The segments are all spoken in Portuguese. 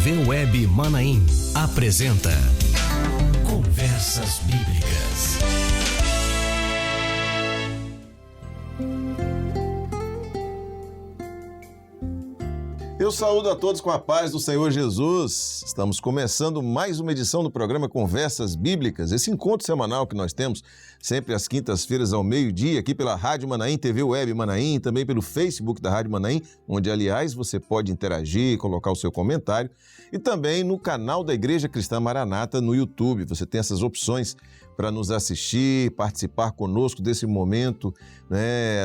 TV Web Manaim apresenta Conversas Bíblicas. Eu saúdo a todos com a paz do Senhor Jesus. Estamos começando mais uma edição do programa Conversas Bíblicas, esse encontro semanal que nós temos sempre às quintas-feiras ao meio-dia, aqui pela Rádio Manaim, TV Web Manaim, também pelo Facebook da Rádio Manaim, onde, aliás, você pode interagir, colocar o seu comentário, e também no canal da Igreja Cristã Maranata no YouTube. Você tem essas opções para nos assistir, participar conosco desse momento,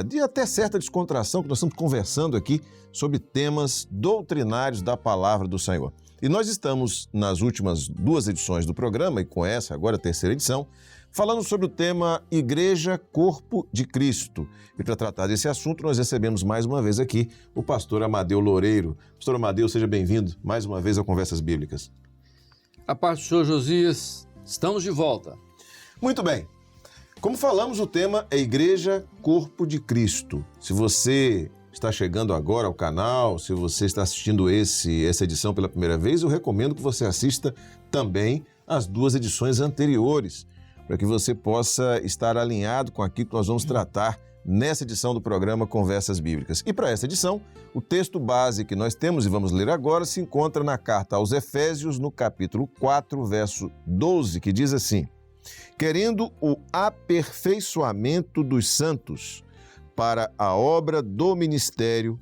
de até certa descontração, que nós estamos conversando aqui sobre temas doutrinários da Palavra do Senhor. E nós estamos nas últimas duas edições do programa, e com essa, agora a terceira edição, falando sobre o tema Igreja, Corpo de Cristo. E para tratar desse assunto, nós recebemos mais uma vez aqui o pastor Amadeu Loureiro. Pastor Amadeu, seja bem-vindo mais uma vez ao Conversas Bíblicas. A paz do Senhor Josias, estamos de volta. Muito bem. Como falamos, o tema é Igreja, Corpo de Cristo. Se você está chegando agora ao canal, se você está assistindo essa edição pela primeira vez, eu recomendo que você assista também as duas edições anteriores, para que você possa estar alinhado com aquilo que nós vamos tratar nessa edição do programa Conversas Bíblicas. E para essa edição, o texto base que nós temos e vamos ler agora se encontra na carta aos Efésios, no capítulo 4, verso 12, que diz assim: querendo o aperfeiçoamento dos santos para a obra do ministério,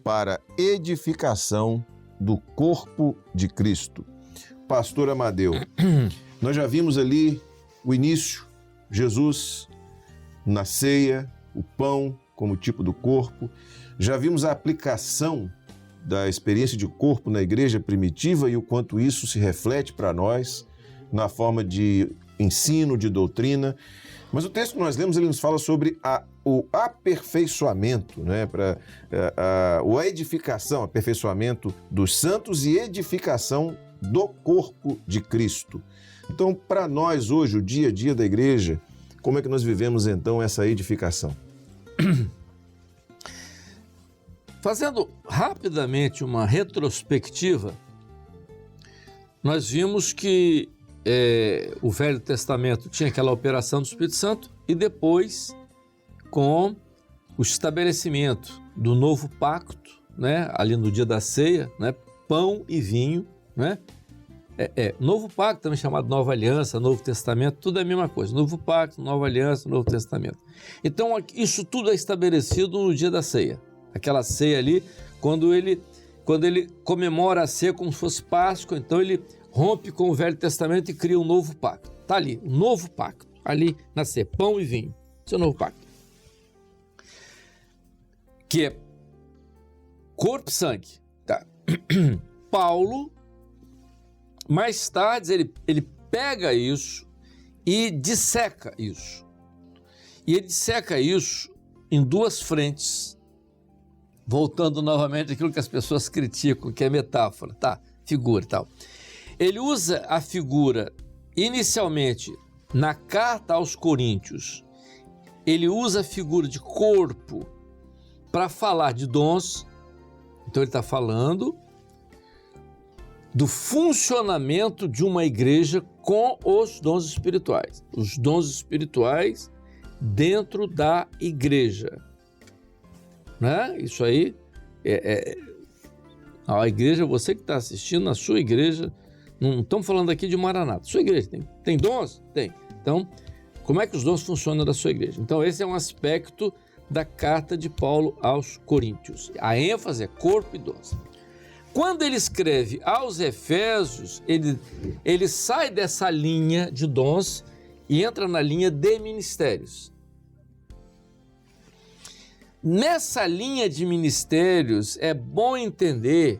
para edificação do corpo de Cristo. Pastor Amadeu, nós já vimos ali o início, Jesus na ceia, o pão como tipo do corpo. Já vimos a aplicação da experiência de corpo na igreja primitiva e o quanto isso se reflete para nós na forma de ensino, de doutrina. Mas o texto que nós lemos, ele nos fala sobre o aperfeiçoamento, a edificação, aperfeiçoamento dos santos e edificação do corpo de Cristo. Então, para nós hoje, o dia a dia da igreja, como é que nós vivemos então essa edificação? Fazendo rapidamente uma retrospectiva, nós vimos que o Velho Testamento tinha aquela operação do Espírito Santo e depois, com o estabelecimento do novo pacto, ali no dia da ceia, pão e vinho, novo pacto, também chamado Nova Aliança, Novo Testamento, tudo é a mesma coisa, Novo Pacto, Nova Aliança, Novo Testamento. Então isso tudo é estabelecido no dia da ceia, aquela ceia ali, quando ele comemora a ceia como se fosse Páscoa, então ele rompe com o Velho Testamento e cria um novo pacto. Está ali, um novo pacto, ali na ceia, pão e vinho, esse é o novo pacto. Que é corpo e sangue. Tá. Paulo, mais tarde, ele pega isso e disseca isso. E ele disseca isso em duas frentes, voltando novamente àquilo que as pessoas criticam, que é metáfora, tá? Figura e tal. Ele usa a figura, inicialmente, na carta aos Coríntios, ele usa a figura de corpo para falar de dons. Então ele está falando do funcionamento de uma igreja com os dons espirituais. Os dons espirituais dentro da igreja. Isso aí a igreja, você que está assistindo, na sua igreja, não estamos falando aqui de Maranata. Sua igreja tem dons? Tem. Então, como é que os dons funcionam da sua igreja? Então, esse é um aspecto da carta de Paulo aos Coríntios. A ênfase é corpo e dons. Quando ele escreve aos Efésios, ele sai dessa linha de dons e entra na linha de ministérios. Nessa linha de ministérios, é bom entender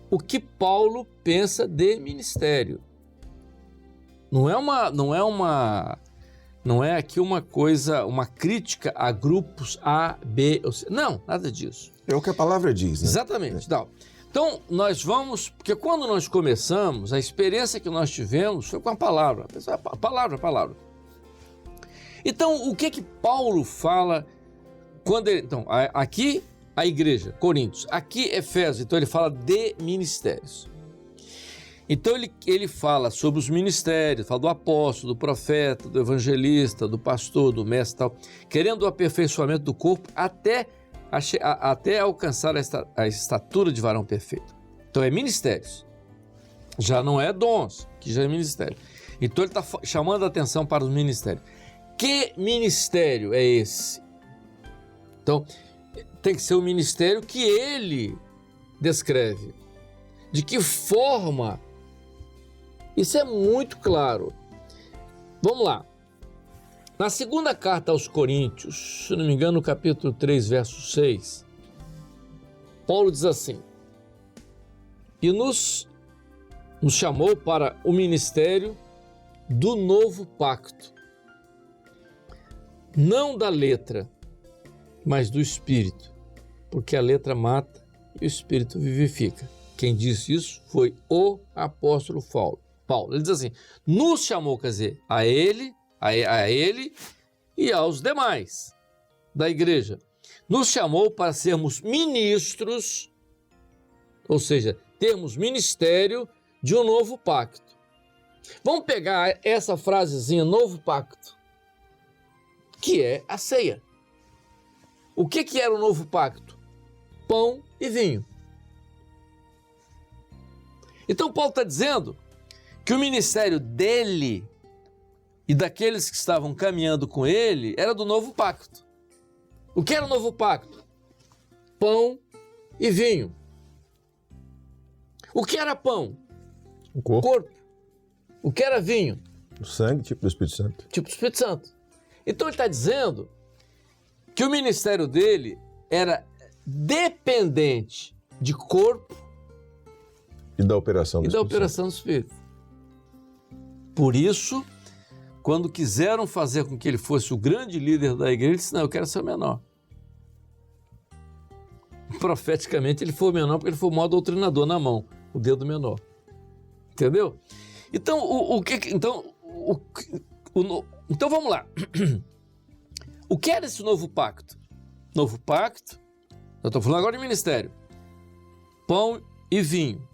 o que Paulo pensa de ministério. Não é aqui uma coisa, uma crítica a grupos A, B ou C. Não, nada disso. É o que a palavra diz, né? Exatamente. Então, nós vamos... Porque quando nós começamos, a experiência que nós tivemos foi com a palavra. A palavra. Então, o que Paulo fala quando ele... Então, aqui a igreja, Coríntios. Aqui, Efésios, então ele fala de ministérios. Então ele fala sobre os ministérios, fala do apóstolo, do profeta, do evangelista, do pastor, do mestre e tal, querendo o aperfeiçoamento do corpo até alcançar a estatura de varão perfeito. Então é ministérios, já não é dons, que já é ministério. Então ele está chamando a atenção para os ministérios. Que ministério é esse? Então tem que ser o ministério que ele descreve. De que forma? Isso é muito claro. Vamos lá. Na segunda carta aos Coríntios, se não me engano, no capítulo 3, verso 6, Paulo diz assim: e nos chamou para o ministério do novo pacto, não da letra, mas do Espírito, porque a letra mata e o Espírito vivifica. Quem disse isso foi o apóstolo Paulo. Ele diz assim: nos chamou, quer dizer, a ele e aos demais da igreja. Nos chamou para sermos ministros, ou seja, termos ministério de um novo pacto. Vamos pegar essa frasezinha, novo pacto, que é a ceia. O que era o novo pacto? Pão e vinho. Então Paulo está dizendo que o ministério dele e daqueles que estavam caminhando com ele era do novo pacto. O que era o novo pacto? Pão e vinho. O que era pão? O corpo. O que era vinho? O sangue, tipo do Espírito Santo. Tipo do Espírito Santo. Então ele está dizendo que o ministério dele era dependente de corpo e da operação do Espírito. Por isso, quando quiseram fazer com que ele fosse o grande líder da igreja, ele disse: não, eu quero ser o menor. Profeticamente ele foi o menor porque ele foi o maior doutrinador na mão, o dedo menor. Entendeu? Então, então vamos lá. O que era esse novo pacto? Novo pacto, eu estou falando agora de ministério. Pão e vinho.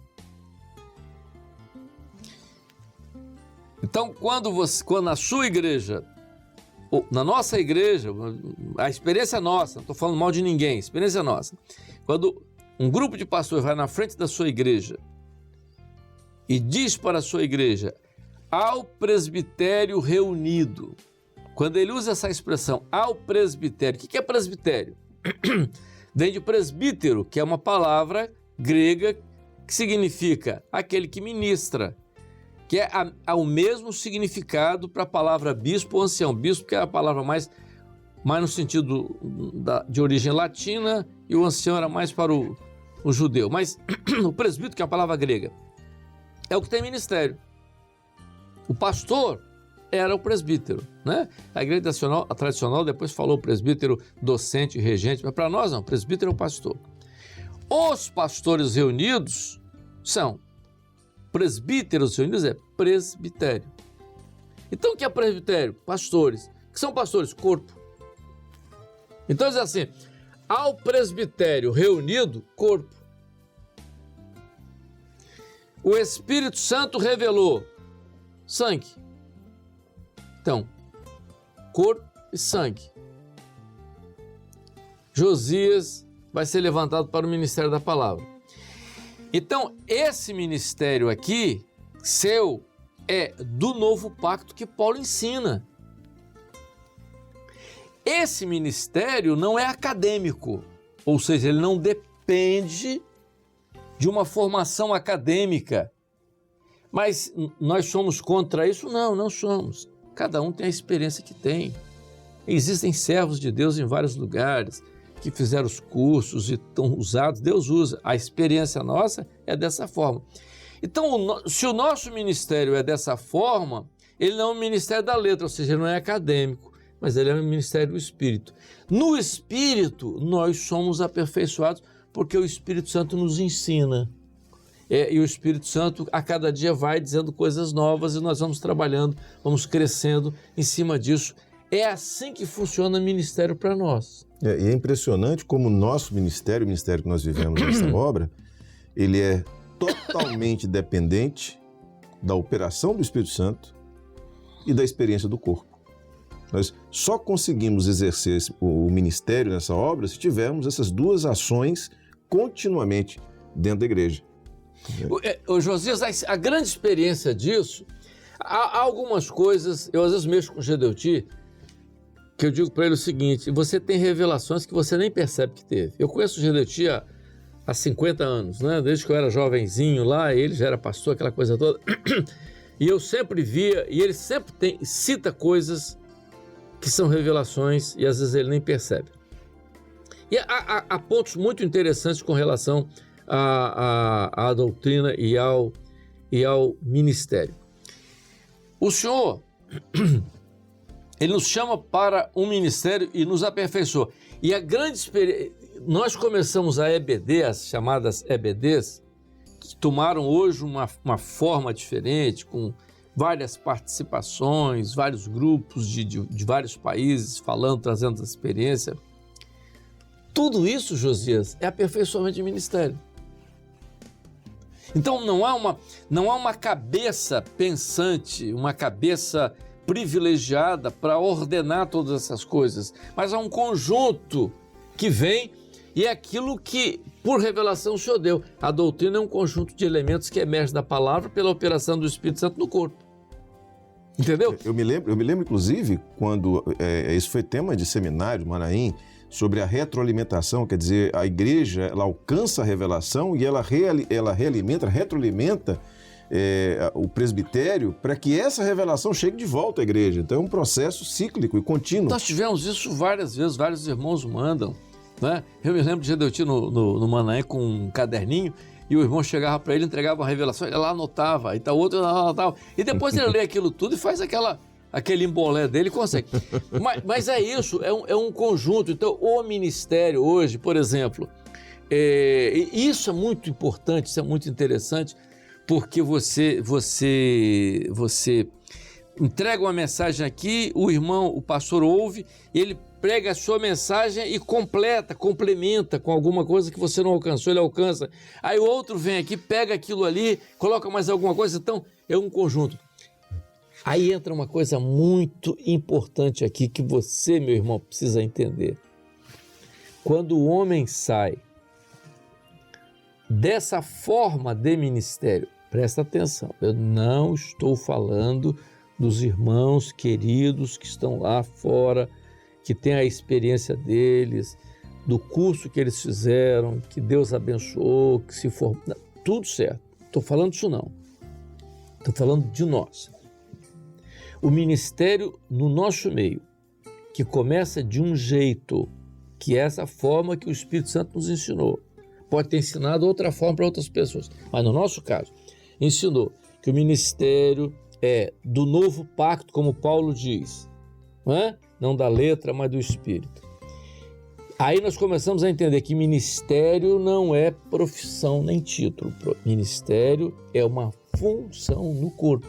Então, quando na sua igreja, ou na nossa igreja, a experiência nossa, não estou falando mal de ninguém, a experiência nossa, quando um grupo de pastores vai na frente da sua igreja e diz para a sua igreja: ao presbitério reunido, quando ele usa essa expressão, ao presbitério, o que é presbitério? Vem de presbítero, que é uma palavra grega que significa aquele que ministra, que é o mesmo significado para a palavra bispo ou ancião. Bispo que é a palavra mais no sentido de origem latina, e o ancião era mais para o judeu. Mas o presbítero, que é a palavra grega, é o que tem ministério. O pastor era o presbítero, né? A igreja tradicional depois falou presbítero, docente, regente, mas para nós não, presbítero é o pastor. Os pastores reunidos são presbíteros reunidos, é presbitério. Então o que é presbitério? Pastores. O que são pastores? Corpo. Então diz assim: ao presbitério reunido, corpo. O Espírito Santo revelou sangue. Então, corpo e sangue. Josias vai ser levantado para o ministério da palavra. Então, esse ministério aqui, seu, é do novo pacto que Paulo ensina. Esse ministério não é acadêmico, ou seja, ele não depende de uma formação acadêmica. Mas nós somos contra isso? Não, não somos. Cada um tem a experiência que tem. Existem servos de Deus em vários lugares que fizeram os cursos e estão usados. Deus usa. A experiência nossa é dessa forma. Então, se o nosso ministério é dessa forma, ele não é um ministério da letra, ou seja, ele não é acadêmico, mas ele é um ministério do Espírito. No Espírito, nós somos aperfeiçoados porque o Espírito Santo nos ensina. E o Espírito Santo a cada dia vai dizendo coisas novas e nós vamos trabalhando, vamos crescendo em cima disso. É assim que funciona o ministério para nós. E é impressionante como o nosso ministério, o ministério que nós vivemos nessa obra, ele é totalmente dependente da operação do Espírito Santo e da experiência do corpo. Nós só conseguimos exercer o ministério nessa obra se tivermos essas duas ações continuamente dentro da igreja. O Josias, a grande experiência disso, há algumas coisas, eu às vezes mexo com o Gedeuti, que eu digo para ele o seguinte: você tem revelações que você nem percebe que teve. Eu conheço o Gedeuti há 50 anos, né? Desde que eu era jovenzinho lá, ele já era pastor, aquela coisa toda. E eu sempre via, e ele sempre cita coisas que são revelações e às vezes ele nem percebe. E há pontos muito interessantes com relação à doutrina e ao ministério. O Senhor, Ele nos chama para um ministério e nos aperfeiçoa. E a grande experiência, nós começamos a EBD, as chamadas EBDs, que tomaram hoje uma forma diferente, com várias participações, vários grupos de vários países falando, trazendo essa experiência. Tudo isso, Josias, é aperfeiçoamento de ministério. Então não há uma cabeça pensante, uma cabeça privilegiada para ordenar todas essas coisas, mas há um conjunto que vem e é aquilo que, por revelação, o Senhor deu. A doutrina é um conjunto de elementos que emerge da palavra pela operação do Espírito Santo no corpo. Entendeu? Eu me lembro, inclusive, quando isso foi tema de seminário, Manaim, sobre a retroalimentação, quer dizer, a igreja ela alcança a revelação e ela retroalimenta o presbitério para que essa revelação chegue de volta à igreja. Então é um processo cíclico e contínuo. Nós tivemos isso várias vezes, vários irmãos mandam, né? Eu me lembro de Gedeuti no Manaim com um caderninho e o irmão chegava para ele, entregava uma revelação, ele lá anotava, e o outro anotava, e depois ele lê aquilo tudo e faz aquele embolé dele e consegue. Mas é isso, é um conjunto. Então o ministério hoje, por exemplo, isso é muito importante, isso é muito interessante, porque você entrega uma mensagem aqui, o pastor ouve, ele prega a sua mensagem e complementa com alguma coisa que você não alcançou, ele alcança. Aí o outro vem aqui, pega aquilo ali, coloca mais alguma coisa, então é um conjunto. Aí entra uma coisa muito importante aqui que você, meu irmão, precisa entender. Quando o homem sai dessa forma de ministério, presta atenção, eu não estou falando dos irmãos queridos que estão lá fora, que têm a experiência deles, do curso que eles fizeram, que Deus abençoou, que se formaram, tudo certo. Estou falando disso não. Estou falando de nós. O ministério no nosso meio, que começa de um jeito, que é essa forma que o Espírito Santo nos ensinou. Pode ter ensinado outra forma para outras pessoas, mas no nosso caso, ensinou que o ministério é do novo pacto, como Paulo diz, não da letra, mas do Espírito. Aí nós começamos a entender que ministério não é profissão nem título. Ministério é uma função no corpo.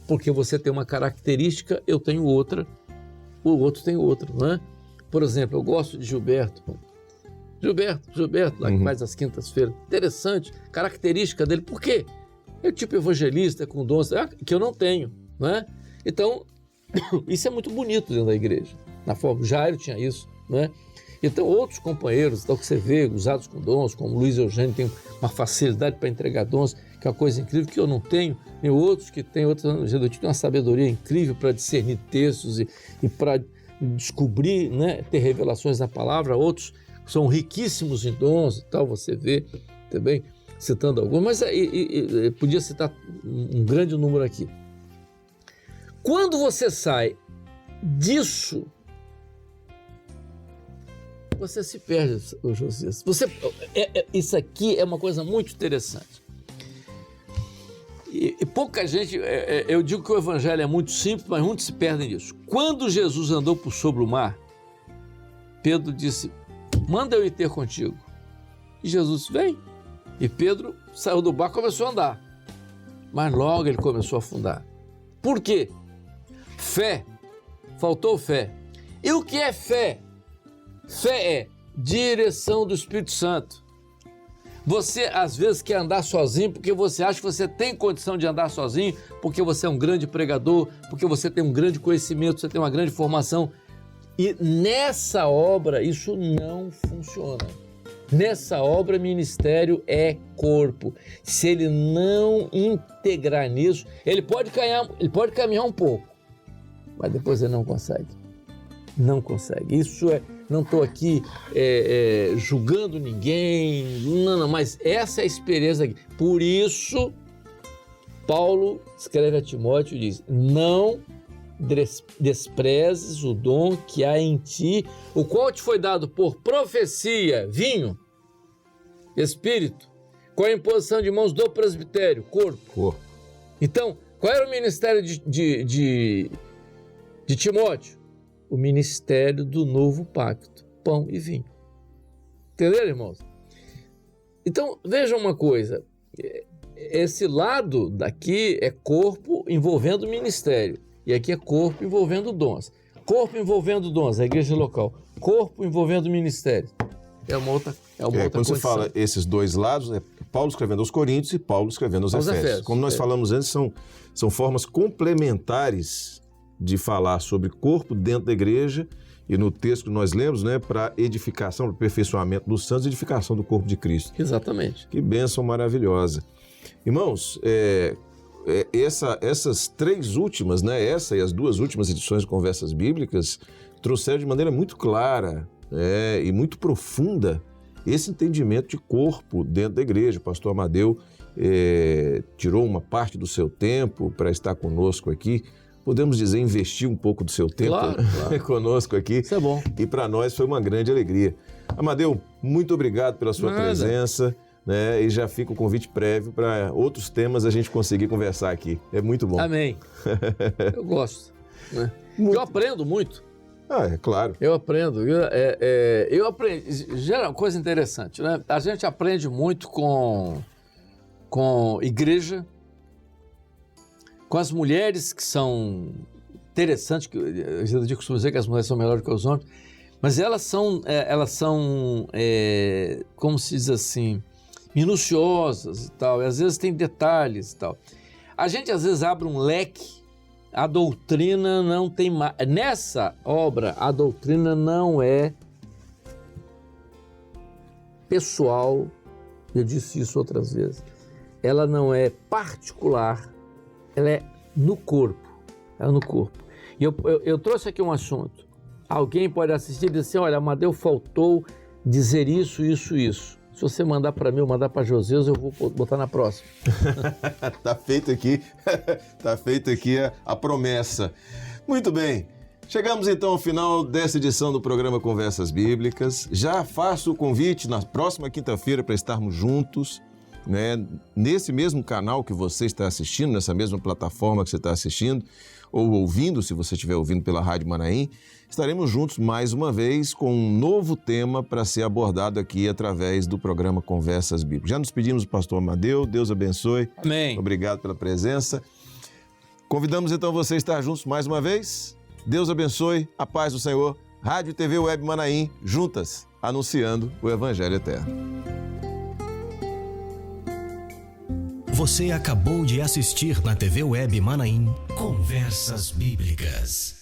Porque você tem uma característica, eu tenho outra, o outro tem outra, não é? Por exemplo, eu gosto de Gilberto, lá que faz as quintas-feiras. Interessante, característica dele. Por quê? É o tipo evangelista com dons que eu não tenho, não é? Então, isso é muito bonito dentro da igreja. Na forma, Jairo tinha isso, não é? Então, outros companheiros, que você vê, usados com dons, como Luiz Eugênio, tem uma facilidade para entregar dons, que é uma coisa incrível, que eu não tenho, e outros que têm, Gedeuti tem uma sabedoria incrível para discernir textos e para descobrir, né, ter revelações da palavra. Outros são riquíssimos em dons e tal, você vê também, citando alguns, mas podia citar um grande número aqui. Quando você sai disso, você se perde, Josias. Isso aqui é uma coisa muito interessante. E pouca gente, eu digo que o evangelho é muito simples, mas muitos se perdem nisso. Quando Jesus andou por sobre o mar, Pedro disse, manda eu ir ter contigo. E Jesus vem. E Pedro saiu do barco e começou a andar. Mas logo ele começou a afundar. Por quê? Fé Faltou fé. E o que é fé? Fé é direção do Espírito Santo. Você, às vezes, quer andar sozinho porque você acha que você tem condição de andar sozinho, porque você é um grande pregador, porque você tem um grande conhecimento, você tem uma grande formação. E nessa obra, isso não funciona. Nessa obra, ministério é corpo. Se ele não integrar nisso, ele pode caminhar um pouco, mas depois ele não consegue. Não consegue. Isso é... Não estou aqui julgando ninguém, não, mas essa é a experiência aqui. Por isso, Paulo escreve a Timóteo e diz: não desprezes o dom que há em ti, o qual te foi dado por profecia, vinho, espírito, com a imposição de mãos do presbitério, corpo. Então, qual era o ministério de Timóteo? O ministério do novo pacto, pão e vinho. Entenderam, irmãos? Então, vejam uma coisa, esse lado daqui é corpo envolvendo ministério, e aqui é corpo envolvendo dons. Corpo envolvendo dons, a igreja local. Corpo envolvendo ministério. É uma outra quando condição. você fala esses dois lados, é Paulo escrevendo aos Coríntios e Paulo escrevendo aos Efésios. Como nós falamos antes, são formas complementares de falar sobre corpo dentro da igreja, e no texto que nós lemos, né, para edificação, para aperfeiçoamento dos santos, edificação do corpo de Cristo. Exatamente. Que bênção maravilhosa. Irmãos, essas três últimas, né, essa e as duas últimas edições de Conversas Bíblicas, trouxeram de maneira muito clara e muito profunda esse entendimento de corpo dentro da igreja. O pastor Amadeu tirou uma parte do seu tempo para estar conosco aqui. Podemos dizer, investir um pouco do seu tempo claro. Conosco aqui. Isso é bom. E para nós foi uma grande alegria. Amadeu, muito obrigado pela sua presença, né? E já fica o convite prévio para outros temas a gente conseguir conversar aqui. É muito bom. Amém. Eu gosto. Né? Eu aprendo muito. É claro. Eu aprendo. Eu aprendo. Já é uma coisa interessante, né? A gente aprende muito com igreja, com as mulheres que são interessantes, que eu costumo dizer que as mulheres são melhores que os homens, mas elas são como se diz assim, minuciosas e tal, e às vezes tem detalhes e tal. A gente às vezes abre um leque, a doutrina não tem mais. Nessa obra, a doutrina não é pessoal, eu disse isso outras vezes, ela não é particular, ela é no corpo, E eu trouxe aqui um assunto. Alguém pode assistir e dizer assim: olha, Amadeu faltou dizer isso. Se você mandar para mim ou mandar para Josias, eu vou botar na próxima. Tá feito aqui a promessa. Muito bem. Chegamos então ao final dessa edição do programa Conversas Bíblicas. Já faço o convite na próxima quinta-feira para estarmos juntos, né, nesse mesmo canal que você está assistindo, nessa mesma plataforma que você está assistindo, ou ouvindo, se você estiver ouvindo pela Rádio Manaim, estaremos juntos mais uma vez com um novo tema para ser abordado aqui através do programa Conversas Bíblicas. Já nos pedimos do pastor Amadeu, Deus abençoe. Amém. Obrigado pela presença. Convidamos então você a estar juntos mais uma vez. Deus abençoe, a paz do Senhor. Rádio e TV Web Manaim, juntas, anunciando o Evangelho Eterno. Você acabou de assistir na TV Web Manaim Conversas Bíblicas.